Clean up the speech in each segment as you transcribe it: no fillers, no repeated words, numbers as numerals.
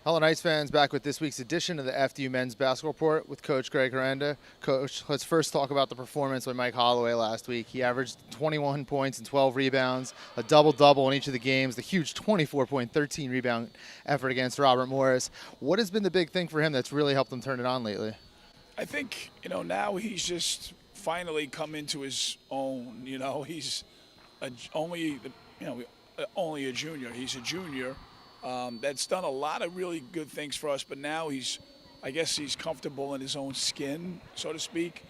Hello, Knights fans. Back with this week's edition of the FDU Men's Basketball Report with Coach Greg Herenda. Coach, let's first talk about the performance by Mike Holloway last week. He averaged 21 points and 12 rebounds, a double-double in each of the games, the huge 24-point, 13-rebound effort against Robert Morris. What has been the big thing for him that's really helped him turn it on lately? I think, now he's just finally come into his own. He's only a junior. He's a junior. That's done a lot of really good things for us, but now I guess he's comfortable in his own skin, so to speak.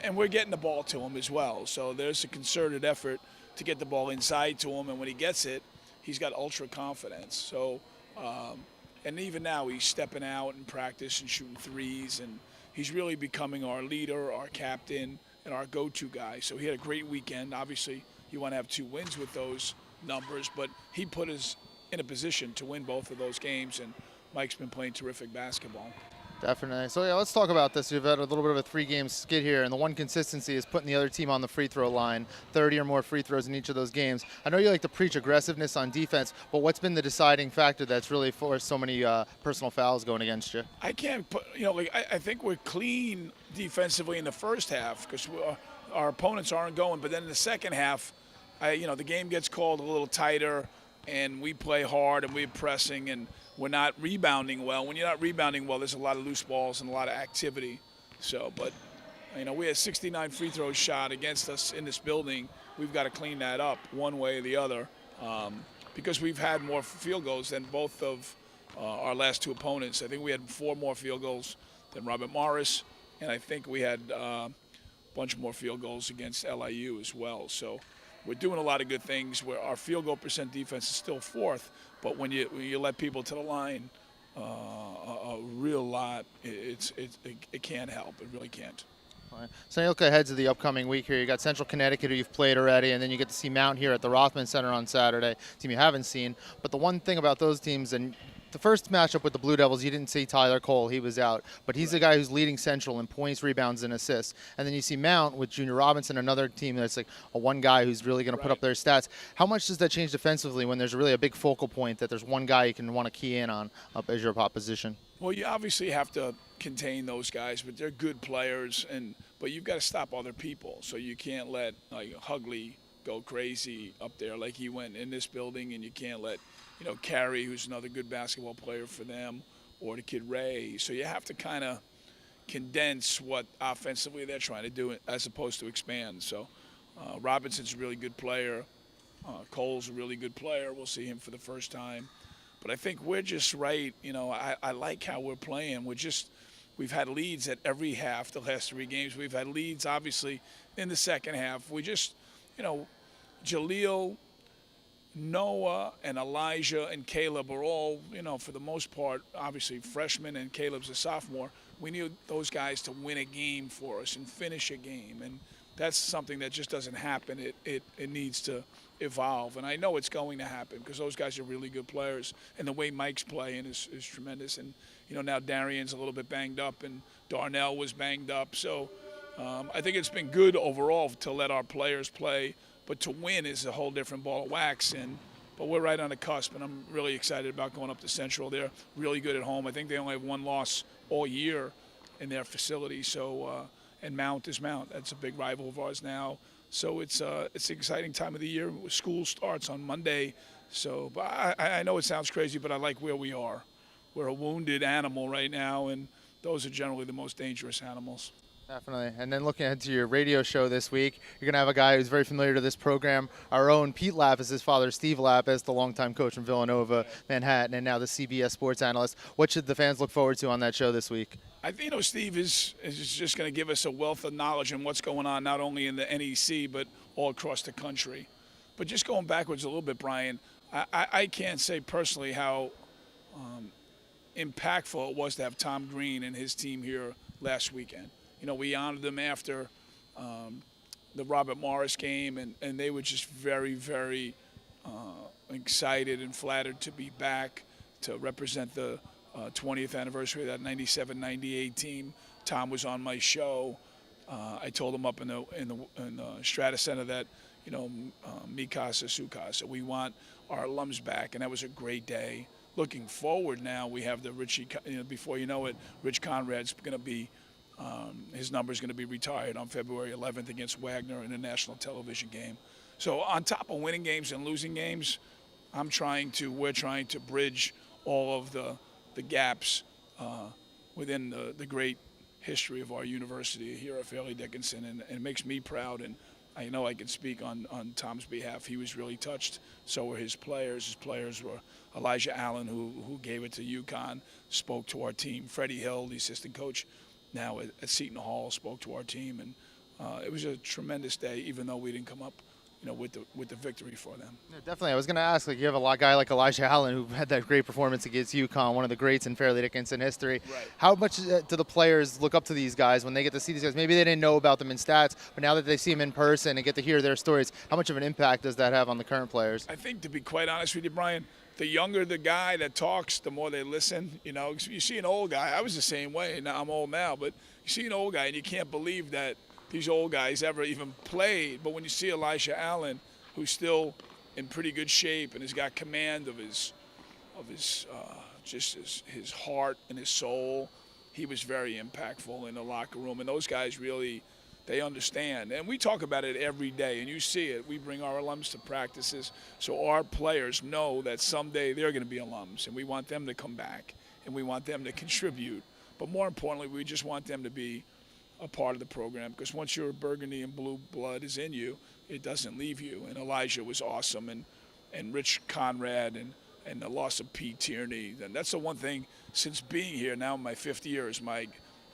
And we're getting the ball to him as well. So there's a concerted effort to get the ball inside to him, and when he gets it, he's got ultra confidence. So, and even now he's stepping out in practice and shooting threes, and he's really becoming our leader, our captain, and our go-to guy. So he had a great weekend. Obviously, you want to have 2 wins with those numbers, but he put us in a position to win both of those games, and Mike's been playing terrific basketball. Definitely. So, yeah, let's talk about this. We've had a little bit of a 3-game skid here, and the one consistency is putting the other team on the free throw line, 30 or more free throws in each of those games. I know you like to preach aggressiveness on defense, but what's been the deciding factor that's really forced so many personal fouls going against you? I can't put, I think we're clean defensively in the first half because our opponents aren't going, but then in the second half, the game gets called a little tighter, and we play hard and we're pressing and we're not rebounding well. When you're not rebounding well, there's a lot of loose balls and a lot of activity. So, but, we had 69 free throws shot against us in this building. We've got to clean that up one way or the other because we've had more field goals than both of our last 2 opponents. I think we had 4 more field goals than Robert Morris, and I think we had a bunch more field goals against LIU as well. So we're doing a lot of good things where our field goal percent defense is still 4th, but when you let people to the line a real lot, it can't help. It really can't. Right. So you look ahead to the upcoming week here. You got Central Connecticut, who you've played already, and then you get to see Mount here at the Rothman Center on Saturday, team you haven't seen. But the one thing about those teams, and the first matchup with the Blue Devils, you didn't see Tyler Cole. He was out. But he's the guy who's leading Central in points, rebounds, and assists. And then you see Mount with Junior Robinson, another team that's like a one guy who's really going to put up their stats. How much does that change defensively when there's really a big focal point that there's one guy you can want to key in on up as your opposition? Well, you obviously have to contain those guys, but they're good players, but you've got to stop other people. So you can't let Hugley go crazy up there like he went in this building, and you can't let Carey, who's another good basketball player for them, or the kid Ray. So you have to kind of condense what offensively they're trying to do as opposed to expand. So Robinson's a really good player. Cole's a really good player. We'll see him for the first time. But I think we're just right. I like how we're playing. We've had leads at every half the last 3 games. We've had leads, obviously, in the second half. We just, Jaleel, Noah, and Elijah and Caleb are all, for the most part, obviously freshmen, and Caleb's a sophomore. We need those guys to win a game for us and finish a game. And that's something that just doesn't happen. It needs to evolve. And I know it's going to happen because those guys are really good players. And the way Mike's playing is tremendous. And, now Darian's a little bit banged up and Darnell was banged up. So I think it's been good overall to let our players play. But to win is a whole different ball of wax. But we're right on the cusp, and I'm really excited about going up to Central. They're really good at home. I think they only have 1 loss all year in their facility. So, and Mount is Mount. That's a big rival of ours now. So it's an exciting time of the year. School starts on Monday. So, but I know it sounds crazy, but I like where we are. We're a wounded animal right now, and those are generally the most dangerous animals. Definitely. And then looking ahead to your radio show this week, you're going to have a guy who's very familiar to this program. Our own Pete Lapis, his father, Steve Lapis, the longtime coach from Villanova, Manhattan, and now the CBS sports analyst. What should the fans look forward to on that show this week? I think, Steve is just going to give us a wealth of knowledge on what's going on, not only in the NEC, but all across the country. But just going backwards a little bit, Brian, I can't say personally how impactful it was to have Tom Green and his team here last weekend. We honored them after the Robert Morris game, and they were just very, very excited and flattered to be back to represent the 20th anniversary of that 97-98 team. Tom was on my show. I told him up in the Strata Center that, Mikasa Sukasa, we want our alums back, and that was a great day. looking forward now, we have the before you know it, Rich Conrad's going to be, his number's going to be retired on February 11th against Wagner in a national television game. So on top of winning games and losing games, we're trying to bridge all of the gaps within the great history of our university here at Fairleigh Dickinson, and it makes me proud. And I know I can speak on Tom's behalf. He was really touched. So were his players. His players were Elijah Allen, who gave it to UConn, spoke to our team. Freddie Hill, the assistant coach now at Seton Hall, spoke to our team. And it was a tremendous day, even though we didn't come up with the victory for them. Yeah, definitely. I was going to ask, you have a guy like Elijah Allen who had that great performance against UConn, one of the greats in Fairleigh Dickinson history. Right. How much do the players look up to these guys when they get to see these guys? Maybe they didn't know about them in stats, but now that they see them in person and get to hear their stories, how much of an impact does that have on the current players? I think, to be quite honest with you, Brian, the younger the guy that talks, the more they listen. You see an old guy. I was the same way. Now I'm old now, but you see an old guy and you can't believe that these old guys ever even played. But when you see Elijah Allen, who's still in pretty good shape and has got command of his heart and his soul, he was very impactful in the locker room. And those guys really, they understand. And we talk about it every day, and you see it. We bring our alums to practices, so our players know that someday they're going to be alums, and we want them to come back, and we want them to contribute. But more importantly, we just want them to be a part of the program, because once your burgundy and blue blood is in you, it doesn't leave you. And Elijah was awesome, and Rich Conrad, and the loss of Pete Tierney. And that's the one thing, since being here now in my 5th year, is my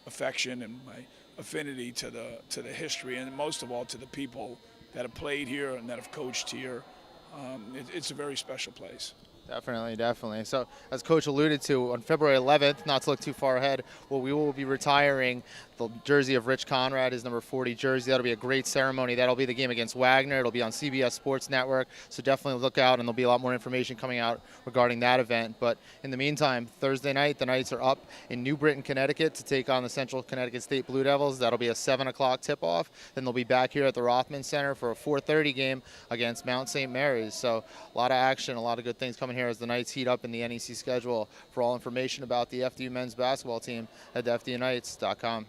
affection and my affinity to the history, and most of all to the people that have played here and that have coached here. It's a very special place. Definitely. So, as Coach alluded to, on February 11th, not to look too far ahead, we will be retiring the jersey of Rich Conrad, his number 40 jersey. That'll be a great ceremony. That'll be the game against Wagner. It'll be on CBS Sports Network. So definitely look out, and there'll be a lot more information coming out regarding that event. But in the meantime, Thursday night, the Knights are up in New Britain, Connecticut to take on the Central Connecticut State Blue Devils. That'll be a 7 o'clock tip-off. Then they'll be back here at the Rothman Center for a 4:30 game against Mount St. Mary's. So a lot of action, a lot of good things coming here as the Knights heat up in the NEC schedule. For all information about the FDU men's basketball team, head to FDUKnights.com.